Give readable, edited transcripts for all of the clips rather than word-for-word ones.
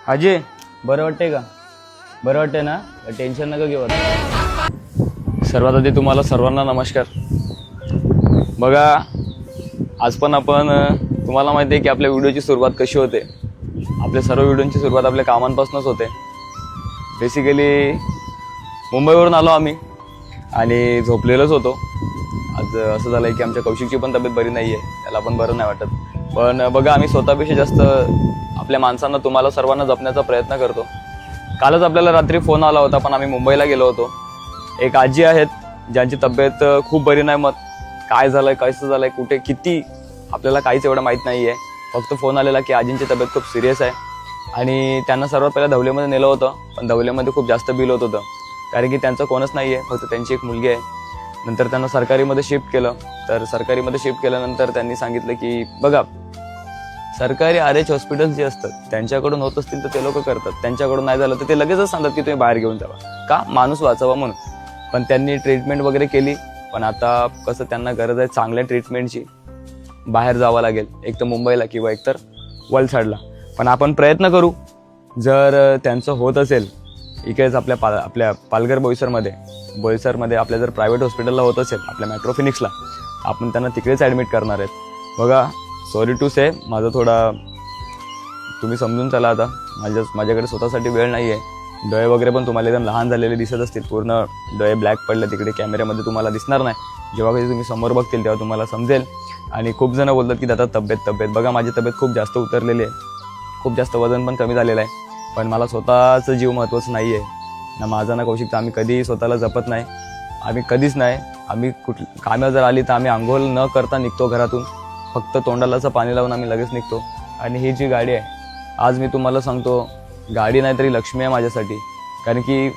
अजय, बरं वाटतंय का? बरं वाटतंय ना? टेन्शन नका घेऊ आता. सर्वात आधी तुम्हाला सर्वांना नमस्कार. बघा, आज पण आपण तुम्हाला माहिती आहे की आपल्या व्हिडिओची सुरुवात कशी होते. आपल्या सर्व व्हिडिओची सुरुवात आपल्या कामांपासूनच होते. बेसिकली मुंबईवरून आलो आम्ही आणि झोपलेलोच होतो. आज असं झालं आहे की आमच्या कौशिकची पण तब्येत बरी नाही आहे, त्याला पण बरं नाही वाटत. पण बघा, आम्ही स्वतःपेक्षा जास्त आपल्या माणसांना, तुम्हाला सर्वांना जपण्याचा प्रयत्न करतो. कालच आपल्याला रात्री फोन आला होता, पण आम्ही मुंबईला गेलो होतो. एक आजी आहेत ज्यांची तब्येत खूप बरी नाही. मग काय झालंय, कसं झालंय, कुठे, किती, आपल्याला काहीच एवढं माहीत नाही आहे. फक्त फोन आलेला की आजींची तब्येत खूप सिरियस आहे आणि त्यांना सर्वात पहिला धवलेमध्ये नेलं होतं. पण धवलेमध्ये खूप जास्त बिल होत होतं, कारण की त्यांचं कोणच नाही आहे, फक्त त्यांची एक मुलगी आहे. नंतर त्यांना सरकारीमध्ये शिफ्ट केलं. तर सरकारीमध्ये शिफ्ट केल्यानंतर त्यांनी सांगितलं की बघा, सरकारी RH हॉस्पिटल जे असतात त्यांच्याकडून होत असतील तर ते लोक करतात, त्यांच्याकडून नाही झालं तर ते लगेचच सांगतात की तुम्ही बाहेर घेऊन जावा, का, माणूस वाचावा म्हणून. पण त्यांनी ट्रीटमेंट वगैरे केली. पण आता कसं, त्यांना गरज आहे चांगल्या ट्रीटमेंटची. बाहेर जावं लागेल, एक तर मुंबईला किंवा एकतर वलसाडला. पण आपण प्रयत्न करू, जर त्यांचं होत असेल इकडेच आपल्या पालघर बोईसरमध्ये आपल्या जर प्रायव्हेट हॉस्पिटलला होत असेल, आपल्या मेट्रोफिनिक्सला, आपण त्यांना तिकडेच ॲडमिट करणार आहेत. बघा, सॉरी टू से, माझं थोडा, तुम्ही समजून चला. आता माझ्याकडे स्वतःसाठी वेळ नाही आहे. डोळे वगैरे पण तुम्हाला एकदम लहान झालेले दिसत असतील, पूर्ण डोळे ब्लॅक पडले, तिकडे कॅमेऱ्यामध्ये तुम्हाला दिसणार नाही. जेव्हा कधी तुम्ही समोर बघतील तेव्हा तुम्हाला समजेल. आणि खूप जण बोलतात की दादा तब्येत. बघा, माझी तब्येत खूप जास्त उतरलेली आहे, खूप जास्त वजन पण कमी झालेलं आहे. पण मला स्वतःचं जीव महत्त्वाचं नाही आहे ना, माझा ना कौशिकचा. आम्ही कधीही स्वतःला जपत नाही, आम्ही कधीच नाही. आम्ही कामं जर आली तर आम्ही आंघोळ न करता निघतो घरातून, फक्त तोंडाला असं पाणी लावून आम्ही लगेच निघतो. आणि ही जी गाडी आहे, आज मी तुम्हाला सांगतो, गाडी नाही तरी लक्ष्मी आहे माझ्यासाठी. कारण की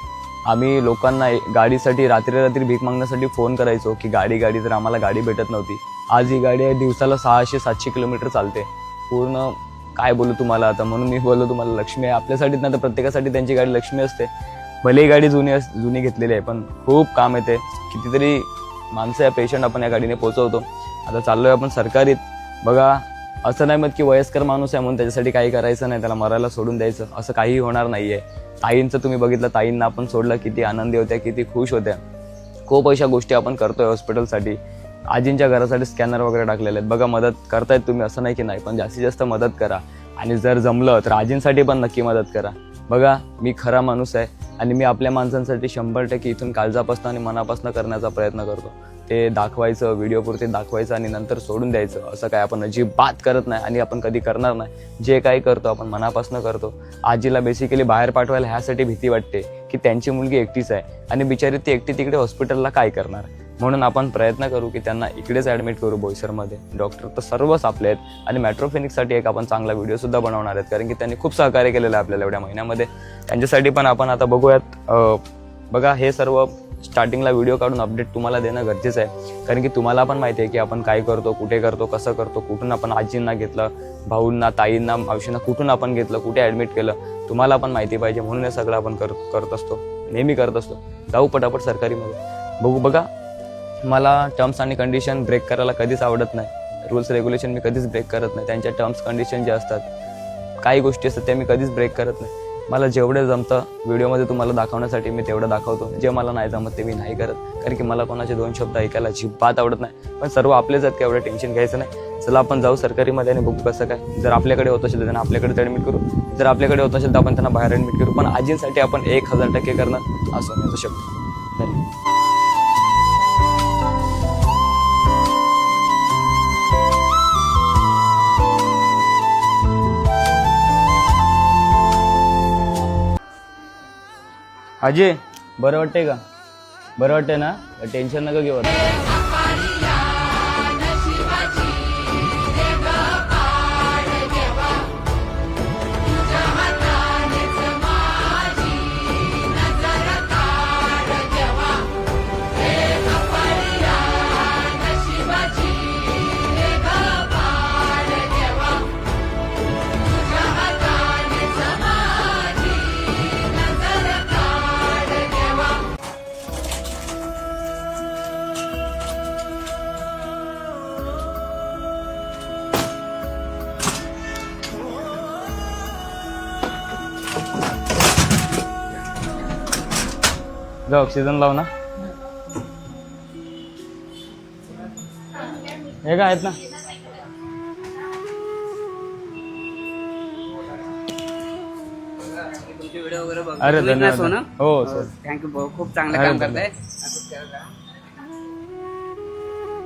आम्ही लोकांना गाडीसाठी रात्री भीक मागण्यासाठी फोन करायचो की गाडी, तर आम्हाला गाडी भेटत नव्हती. आज ही गाडी आहे, दिवसाला 600-700 किलोमीटर चालते पूर्ण. काय बोलू तुम्हाला आता, म्हणून मी बोललो तुम्हाला, लक्ष्मी आहे आपल्यासाठीच नाही तर प्रत्येकासाठी त्यांची गाडी लक्ष्मी असते. भले ही गाडी जुनी घेतलेली आहे, पण खूप काम येते. कितीतरी माणसं या पेशंट आपण या गाडीने पोहोचवतो. आता चाललोय आपण सरकारीत. बघा, असं नाही मत की वयस्कर माणूस आहे म्हणून त्याच्यासाठी काही करायचं नाही, त्याला मरायला सोडून द्यायचं, असं काही होणार नाहीये. ताईंचं तुम्ही बघितलं, ताईंना आपण सोडलं, किती आनंदी होत्या, किती खुश होत्या. खूप अशा गोष्टी आपण करतोय हॉस्पिटलसाठी. आजींच्या घरासाठी स्कॅनर वगैरे टाकलेले आहेत. बघा, मदत करतायत तुम्ही, असं नाही की नाही, पण जास्तीत जास्त मदत करा. आणि जर जमलं तर आजींसाठी पण नक्की मदत करा. बघा, मी खरा माणूस आहे आणि मी आपल्या माणसांसाठी 100% इथून काळजापासून आणि मनापासून करण्याचा प्रयत्न करतो. ते दाखवायचं, व्हिडिओपुरते दाखवायचं आणि नंतर सोडून द्यायचं, असं काय आपण अजिबात करत नाही आणि आपण कधी करणार नाही. जे काही करतो आपण मनापासून करतो. आजीला बेसिकली बाहेर पाठवायला ह्यासाठी भीती वाटते की त्यांची मुलगी एकटीच आहे आणि बिचारी ती एकटी तिकडे हॉस्पिटलला काय करणार. म्हणून आपण प्रयत्न करू की त्यांना इकडेच ॲडमिट करू बोईसरमध्ये. डॉक्टर तर सर्वच आपले आहेत आणि मेट्रोफिनिक्ससाठी एक आपण चांगला व्हिडिओसुद्धा बनवणार आहेत, कारण की त्यांनी खूप सहकार्य केलेलं आहे आपल्याला एवढ्या महिन्यामध्ये. त्यांच्यासाठी पण आपण आता बघूयात. बघा, हे सर्व स्टार्टिंगला व्हिडिओ काढून अपडेट तुम्हाला देणं गरजेचं आहे, कारण की तुम्हाला पण माहिती आहे की आपण काय करतो, कुठे करतो, कसं करतो, कुठून आपण आजींना घेतलं, भाऊंना, ताईंना, मावशींना कुठून आपण घेतलं, कुठे ॲडमिट केलं, तुम्हाला पण माहिती पाहिजे. म्हणून हे सगळं आपण करत असतो, नेहमी करत असतो. जाऊ पटापट सरकारीमध्ये बघू. बघा, मला टर्म्स आणि कंडिशन ब्रेक करायला कधीच आवडत नाही. रूल्स रेग्युलेशन मी कधीच ब्रेक करत नाही. त्यांच्या टर्म्स कंडिशन जे असतात, काही गोष्टी असतात त्या मी कधीच ब्रेक करत नाही. मला जेवढं जमतं व्हिडिओमध्ये तुम्हाला दाखवण्यासाठी मी तेवढं दाखवतो. जे मला नाही जमत ते मी नाही करत, कारण की मला कोणाचे 2 शब्द ऐकायला अजिबात आवडत नाही. पण सर्व आपलेच आहेत, एवढं टेन्शन घ्यायचं नाही. चला आपण जाऊ सरकारीमध्ये आणि बघू कसं काय. जर आपल्याकडे होत असेल तर त्यांना आपल्याकडे ॲडमिट करू, जर आपल्याकडे होत असेल तर आपण त्यांना बाहेर ॲडमिट करू. पण आजींसाठी आपण 1000% करणं हा सोन्याचा शब्द. धन्यवाद. अजय, बरं वाटतंय का? बरं वाटतंय ना? टेन्शन नका घेऊ आता. जा ऑक्सिजन लाव ना. हे काय आहेत ना. तुमचे व्हिडिओ वगैरे बघतो. अरे तुम्ही धन्यवाद. सोनम? हो सर. थँक्यू भाऊ, खूप चांगलं अरे काम धन्यवाद. करताय.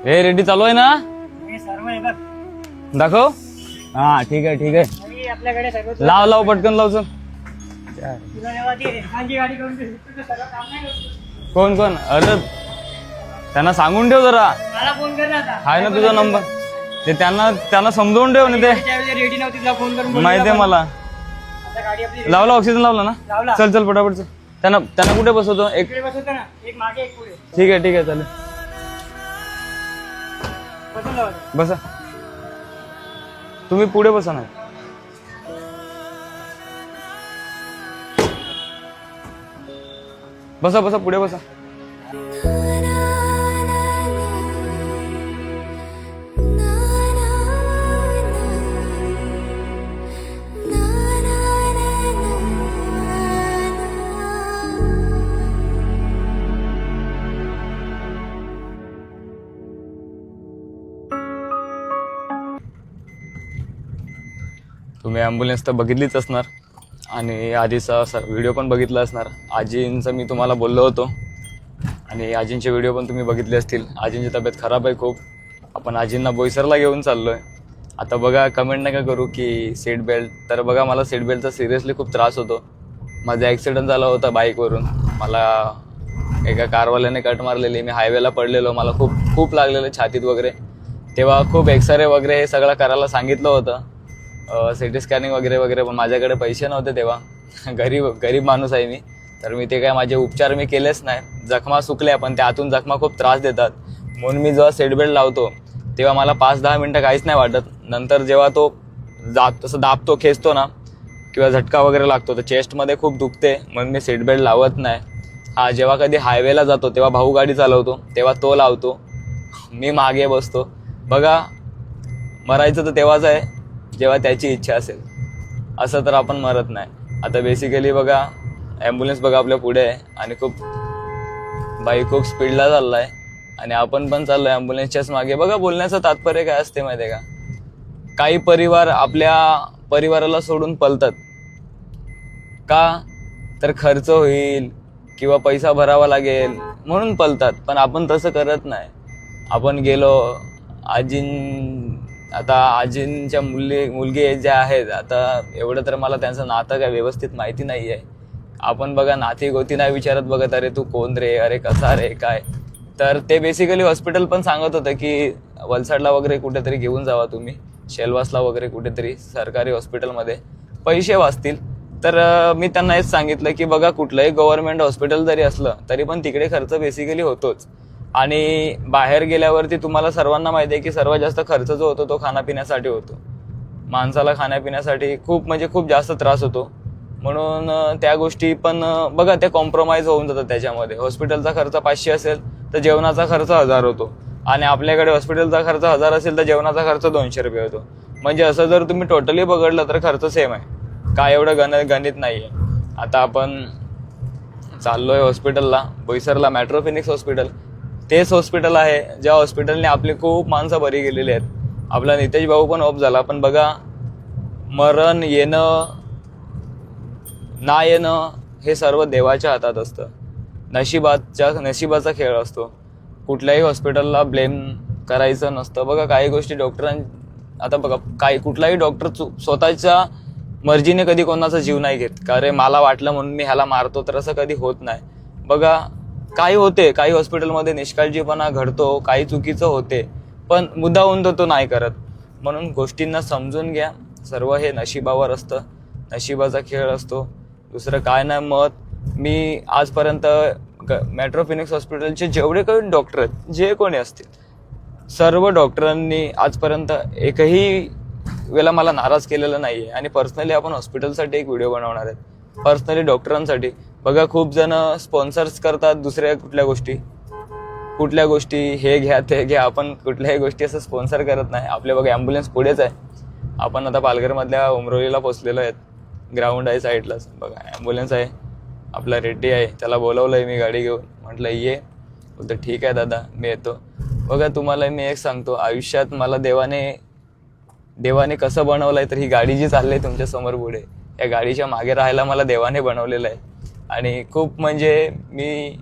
हे रेडी चालू आहे ना. हे सर्व आहे बघ. दाखव. हा ठीक आहे ठीक आहे. हे आपल्याकडे सर्व लाव लाव पटकन लाव चल. तुला जेव्हा ती रेखांची गाडी करून देईल, तुझं सर्व काम नाही करत. कोण कोण. अरे त्यांना सांगून ठेव जरा. मला फोन कर ना आता. आहे ना तुझा नंबर. ते त्यांना समजावून ठेव ना ते. त्यावेळी रेडी नव्हती, तुला फोन करून माहिती आहे मला. आता गाडी आपली लावला ऑक्सिजन लावला ना. लावला. चल चल पटापट चल. त्यांना कुठे बसवतो. एक इकडे बसवतो ना, एक मागे एक पुढे. ठीक आहे चालेल. बसून लावा. बसा. तुम्ही पुढे बसा ना. बसा बसा पुढे बसा. तुम्ही ॲम्ब्युलन्स तर बघितलीच असणार आणि आधीचा व्हिडिओ पण बघितला असणार. आजींचं मी तुम्हाला बोललो होतो आणि आजींचे व्हिडिओ पण तुम्ही बघितले असतील. आजींची तब्येत खराब आहे खूप. आपण आजींना बोईसरला घेऊन चाललो आहे. आता बघा कमेंट नका करू की सीट बेल्ट. तर बघा मला सीट बेल्टचा सिरियसली खूप त्रास होतो. माझा ॲक्सिडेंट झाला होता बाईकवरून. मला एका कारवाल्याने कट मारलेली. मी हायवेला पडलेलो. मला खूप खूप लागलेलं छातीत वगैरे. तेव्हा खूप एक्सरे वगैरे हे सगळं करायला सांगितलं होतं. सिटी स्कॅनिंग वगैरे वगैरे. पण माझ्याकडे पैसे नव्हते तेव्हा. गरीब माणूस आहे मी. तर मी ते काय माझे उपचार मी केलेच नाही. जखमा सुकल्या पण त्यातून जखमा खूप त्रास देतात. म्हणून मी जेव्हा सीट बेल्ट लावतो तेव्हा मला 5-10 मिनटं काहीच नाही वाटत. नंतर जेव्हा तो तसं दाबतो खेचतो ना किंवा झटका वगैरे लागतो तर चेस्टमध्ये खूप दुखते. म्हणून मी सीट बेल्ट लावत नाही. हा जेव्हा कधी हायवेला जातो तेव्हा भाऊ गाडी चालवतो तेव्हा तो लावतो. मी मागे बसतो. बघा मरायचं तर तेव्हाच आहे जेव्हा त्याची इच्छा असेल. असं तर आपण मरत नाही. आता बेसिकली बघा ॲम्ब्युलन्स बघा आपल्या पुढे आहे आणि बाईक खूप स्पीडला चालला आहे आणि आपण पण चाललो आहे ॲम्ब्युलन्सच्याच मागे. बघा बोलण्याचं तात्पर्य काय असते माहिती आहे का. काही परिवार आपल्या परिवाराला सोडून पळतात का तर खर्च होईल किंवा पैसा भरावा लागेल म्हणून पळतात. पण आपण तसं करत नाही. आपण गेलो आता आजींच्या मुलगी ज्या आहेत. आता एवढं तर मला त्यांचं नातं काय व्यवस्थित माहिती नाही आहे. आपण बघा नाती गोती नाही विचारत बघत अरे तू कोण रे, अरे कसा रे काय. तर ते बेसिकली हॉस्पिटल पण सांगत होतं की वलसाडला वगैरे कुठेतरी घेऊन जावा तुम्ही, शेलवासला वगैरे कुठेतरी सरकारी हॉस्पिटलमध्ये पैसे वाचतील. तर मी त्यांना हेच सांगितलं की बघा कुठलंही गव्हर्नमेंट हॉस्पिटल जरी असलं तरी पण तिकडे खर्च बेसिकली होतोच. आणि बाहेर गेल्यावरती तुम्हाला सर्वांना माहिती आहे की सर्वात जास्त खर्च जो होतो तो खाण्यापिण्यासाठी होतो. माणसाला खाण्यापिण्यासाठी खूप जास्त त्रास होतो. म्हणून त्या गोष्टी पण बघा त्या कॉम्प्रोमाइज होऊन जातात त्याच्यामध्ये. हॉस्पिटलचा खर्च 500 असेल तर जेवणाचा खर्च 1000 होतो आणि आपल्याकडे हॉस्पिटलचा खर्च 1000 असेल तर जेवणाचा खर्च 200 रुपये होतो. म्हणजे असं जर तुम्ही टोटली बघितलं तर खर्च सेम आहे. काय एवढं गणित नाही आहे. आता आपण चाललोय हॉस्पिटलला बोईसरला. मेट्रोफिनिक्स हॉस्पिटल तेच हॉस्पिटल आहे ज्या हॉस्पिटलने आपली खूप माणसं बरी गेलेली आहेत. आपला नितेश भाऊ पण ऑफ झाला. पण बघा मरण येणं ना येणं हे सर्व देवाच्या हातात असतं. नशिबाचा खेळ असतो. कुठल्याही हॉस्पिटलला ब्लेम करायचं नसतं. बघा काही गोष्टी आता बघा कुठलाही डॉक्टर स्वतःच्या मर्जीने कधी कोणाचा जीव नाही घेत का रे मला वाटलं म्हणून मी ह्याला मारतो. तर असं कधी होत नाही. बघा काही होते, काही हॉस्पिटलमध्ये निष्काळजीपणा घडतो, काही चुकीचं होते, पण मुद्दामून तो नाही करत. म्हणून गोष्टींना समजून घ्या. सर्व हे नशिबावर असतं. नशिबाचा खेळ असतो. दुसरं काय नाही मत. मी आजपर्यंत मेट्रोफिनिक्स हॉस्पिटलचे जेवढे काही डॉक्टर आहेत जे कोणी असतील सर्व डॉक्टरांनी आजपर्यंत एकही वेळेला मला नाराज केलेलं नाही आहे. आणि पर्सनली आपण हॉस्पिटलसाठी एक व्हिडिओ बनवणार आहेत. पर्सनली डॉक्टरांसाठी. बघा खूप जण स्पॉन्सर्स करतात दुसऱ्या कुठल्या गोष्टी हे घ्या ते घ्या. आपण कुठल्याही गोष्टी असं स्पॉन्सर करत नाही. आपल्या बघा ॲम्ब्युलन्स पुढेच आहे. आपण आता पालघरमधल्या उमरोलीला पोचलेलो आहेत. ग्राउंड आहे साईडलाच. बघा ॲम्ब्युलन्स आहे. आपला रेड्डी आहे त्याला बोलवलंय मी गाडी घेऊन. म्हटलं ये. बोलतो ठीक आहे दादा मी येतो. बघा तुम्हाला मी एक सांगतो, आयुष्यात मला देवाने कसं बनवलंय तर ही गाडी जी चालली आहे तुमच्या समोर पुढे, या गाडीच्या मागे राहायला मला देवाने बनवलेलं आहे. आणि खूप म्हणजे मी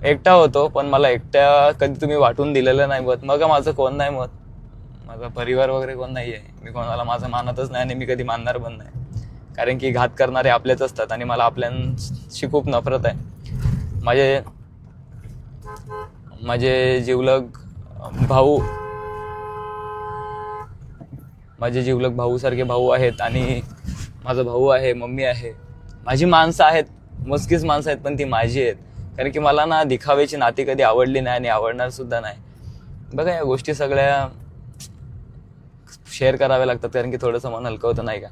एकटा होतो, पण मला एकट्या कधी तुम्ही वाटून दिलेलं नाही मत. मग माझं कोण नाही मत, माझा परिवार वगैरे कोण नाही आहे. मी कोणाला माझं मानतच नाही आणि मी कधी मानणार पण नाही. कारण की घात करणारे आपलेच असतात आणि मला आपल्यांशी खूप नफरत आहे. माझे जिवलग भाऊ सारखे भाऊ आहेत आणि माझा भाऊ आहे, मम्मी आहे, माझी माणसं आहेत, मोजकीच माणसं आहेत पण ती माझी आहेत. कारण की मला ना दिखाव्याची नाती कधी आवडली नाही आणि आवडणार सुद्धा नाही. बघा या गोष्टी सगळ्या शेअर कराव्या लागतात कारण की थोडंसं मन हलकं होतं नाही का.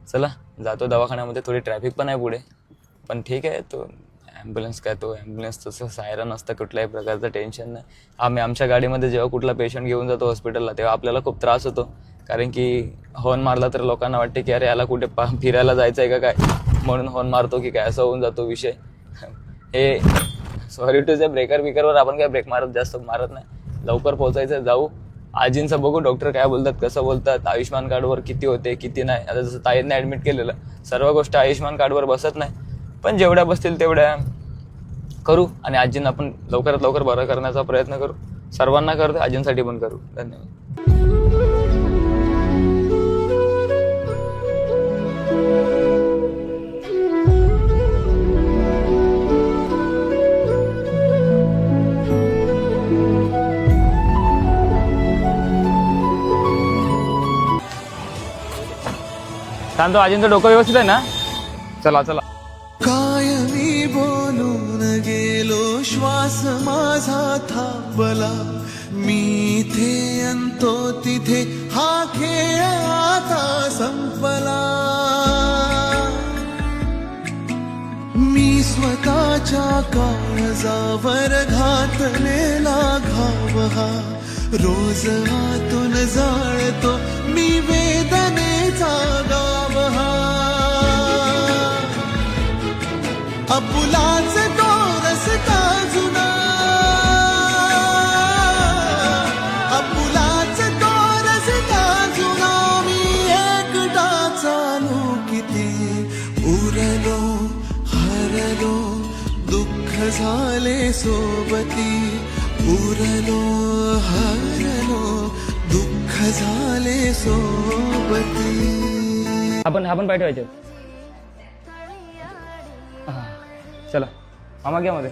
चला जातो दवाखान्यामध्ये, थोडी ट्रॅफिक पण आहे पुढे, पण ठीक आहे. तो ॲम्ब्युलन्स तसं सायरन असतं, कुठल्याही प्रकारचं टेन्शन नाही. आम्ही आमच्या गाडीमध्ये जेव्हा कुठला पेशंट घेऊन जातो हॉस्पिटलला तेव्हा आपल्याला खूप त्रास होतो. कारण की हॉर्न मारला तर लोकांना वाटते की अरे याला कुठे फिरायला जायचं आहे का काय, म्हणून हॉर्न मारतो की काय, असं होऊन जातो विषय. हे सॉरी टू से ब्रेकरवर आपण काय ब्रेक जास्त मारत नाही. लवकर पोहोचायचं, जाऊ. आजींचं बघू डॉक्टर काय बोलतात, कसं बोलतात, आयुष्यमान कार्डवर किती होते किती नाही. आता जसं ताईंना ॲडमिट केलेलं, सर्व गोष्ट आयुष्यमान कार्डवर बसत नाही, पण जेवढ्या बसतील तेवढ्या करू आणि आजींना आपण लवकरात लवकर बरं करण्याचा प्रयत्न करू. सर्वांना करतो, आजींसाठी पण करू. धन्यवाद. सांगतो आजींचं डोकं व्यवस्थित आहे ना. चला चला. कायमी बोलून गेलो, श्वास माझा थांबला, मी इथे अंतो तिथे, हा खेळ आता संपला. मी स्वतःच्या काळजावर घातलेला घाव हा रोज आतून जाळतो, मी वेदनेचा गाव हा. आपुलाच तो रस्ता जुना, आपुलाच तो रस्ता जुना, मी एकटा चालू किती, उरलो हरलो दुःख झाले सोबती, उरलो हरलो दुःख झाले सोबती. आपण पाय ठेवायचे. चला मामा घ्या मध्ये.